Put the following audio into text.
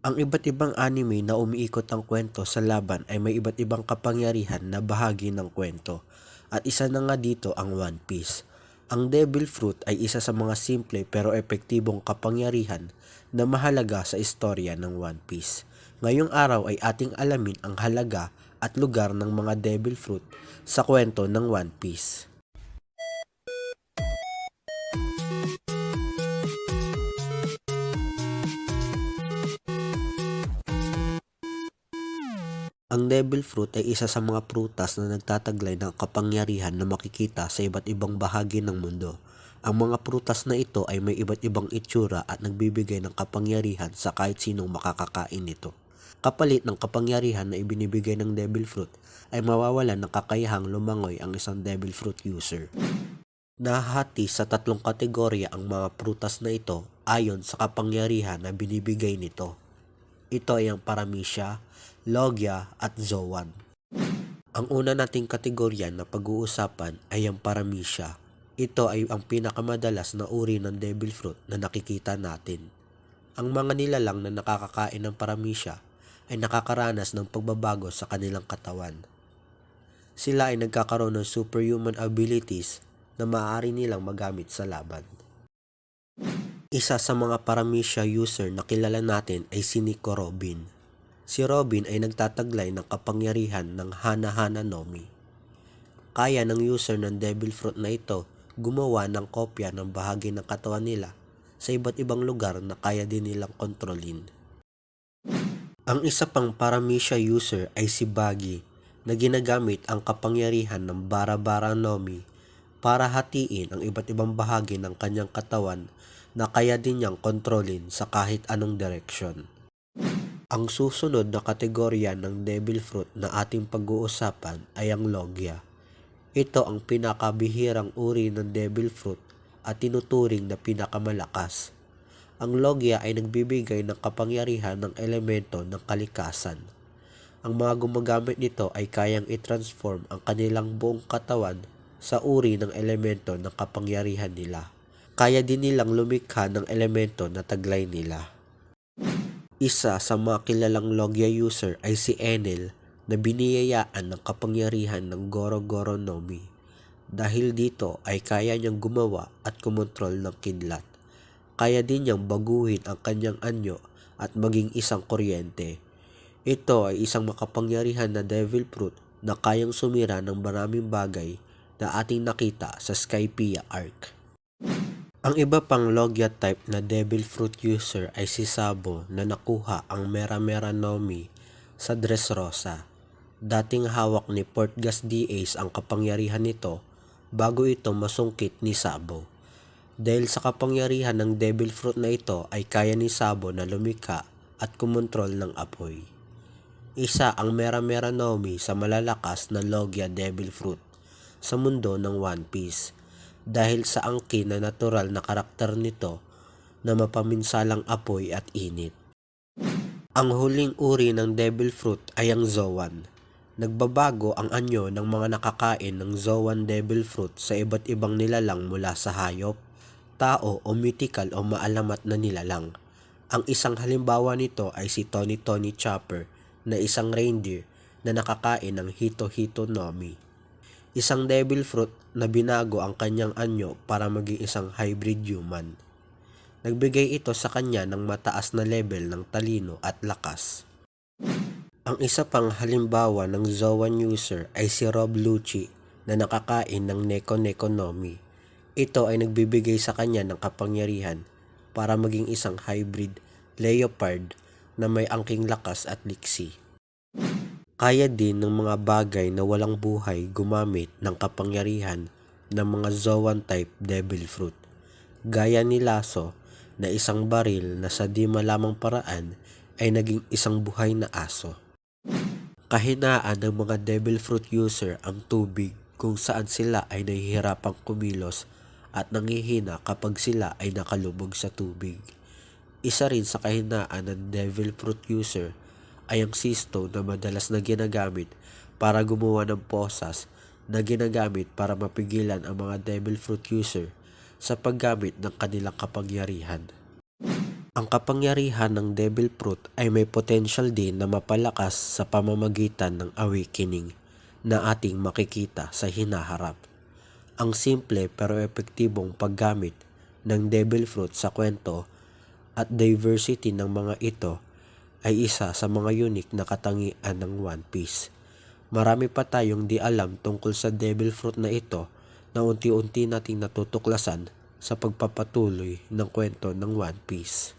Ang iba't ibang anime na umiikot ang kwento sa laban ay may iba't ibang kapangyarihan na bahagi ng kwento. At isa na nga dito ang One Piece. Ang Devil Fruit ay isa sa mga simple pero epektibong kapangyarihan na mahalaga sa istorya ng One Piece. Ngayong araw ay ating alamin ang halaga at lugar ng mga Devil Fruit sa kwento ng One Piece. Ang devil fruit ay isa sa mga prutas na nagtataglay ng kapangyarihan na makikita sa iba't ibang bahagi ng mundo. Ang mga prutas na ito ay may iba't ibang itsura at nagbibigay ng kapangyarihan sa kahit sinong makakakain nito. Kapalit ng kapangyarihan na ibinibigay ng devil fruit ay mawawalan ng kakayahang lumangoy ang isang devil fruit user. Nahahati sa tatlong kategorya ang mga prutas na ito ayon sa kapangyarihan na binibigay nito. Ito ay ang Paramecia, Logia at Zoan. Ang una nating kategorya na pag-uusapan ay ang Paramecia. Ito ay ang pinakamadalas na uri ng devil fruit na nakikita natin. Ang mga nilalang na nakakakain ng Paramecia ay nakakaranas ng pagbabago sa kanilang katawan. Sila ay nagkakaroon ng superhuman abilities na maaari nilang magamit sa laban. Isa sa mga Paramecia user na kilala natin ay si Nico Robin. Si Robin ay nagtataglay ng kapangyarihan ng Hana-Hana Nomi. Kaya ng user ng Devil Fruit na ito gumawa ng kopya ng bahagi ng katawan nila sa iba't ibang lugar na kaya din nilang kontrolin. Ang isa pang Paramecia user ay si Buggy na ginagamit ang kapangyarihan ng Bara-Bara Nomi para hatiin ang iba't ibang bahagi ng kanyang katawan na kaya din niyang kontrolin sa kahit anong direksyon. Ang susunod na kategorya ng devil fruit na ating pag-uusapan ay ang Logia. Ito ang pinakabihirang uri ng devil fruit at tinuturing na pinakamalakas. Ang Logia ay nagbibigay ng kapangyarihan ng elemento ng kalikasan. Ang mga gumagamit nito ay kayang i-transform ang kanilang buong katawan sa uri ng elemento ng kapangyarihan nila. Kaya din nilang lumikha ng elemento na taglay nila. Isa sa mga kilalang Logia user ay si Enel na biniyayaan ng kapangyarihan ng Goro Goro Nomi. Dahil dito ay kaya niyang gumawa at kumontrol ng kidlat. Kaya din niyang baguhin ang kanyang anyo at maging isang kuryente. Ito ay isang makapangyarihan na devil fruit na kayang sumira ng maraming bagay na ating nakita sa Skypiea arc. Ang iba pang Logia type na devil fruit user ay si Sabo na nakuha ang Mera Mera Nomi sa Dressrosa. Dating hawak ni Portgas D-Ace ang kapangyarihan nito bago ito masungkit ni Sabo. Dahil sa kapangyarihan ng devil fruit na ito ay kaya ni Sabo na lumikha at kumontrol ng apoy. Isa ang Mera Mera Nomi sa malalakas na Logia devil fruit sa mundo ng One Piece. Dahil sa angkin na natural na karakter nito na mapaminsalang apoy at init. Ang huling uri ng devil fruit ay ang Zoan. Nagbabago ang anyo ng mga nakakain ng Zoan devil fruit sa iba't ibang nilalang mula sa hayop, tao o mythical o maalamat na nilalang. Ang isang halimbawa nito ay si Tony Tony Chopper na isang reindeer na nakakain ng Hito Hito Nomi. Isang devil fruit na binago ang kanyang anyo para maging isang hybrid human. Nagbigay ito sa kanya ng mataas na level ng talino at lakas. Ang isa pang halimbawa ng Zoan user ay si Rob Lucci na nakakain ng Neko Neko Nomi. Ito ay nagbibigay sa kanya ng kapangyarihan para maging isang hybrid leopard na may angking lakas at liksi. Kaya din ng mga bagay na walang buhay gumamit ng kapangyarihan ng mga Zoan type devil fruit. Gaya ni Lasso na isang baril na sa di malamang paraan ay naging isang buhay na aso. Kahinaan ng mga devil fruit user ang tubig kung saan sila ay nahihirapang kumilos at nangihina kapag sila ay nakalubog sa tubig. Isa rin sa kahinaan ng devil fruit user ay ang sea stone na madalas na ginagamit para gumawa ng posas na ginagamit para mapigilan ang mga devil fruit user sa paggamit ng kanilang kapangyarihan. Ang kapangyarihan ng Devil Fruit ay may potential din na mapalakas sa pamamagitan ng awakening na ating makikita sa hinaharap. Ang simple pero epektibong paggamit ng Devil Fruit sa kwento at diversity ng mga ito ay isa sa mga unique na katangian ng One Piece. Marami pa tayong di alam tungkol sa Devil Fruit na ito na unti-unti nating natutuklasan sa pagpapatuloy ng kwento ng One Piece.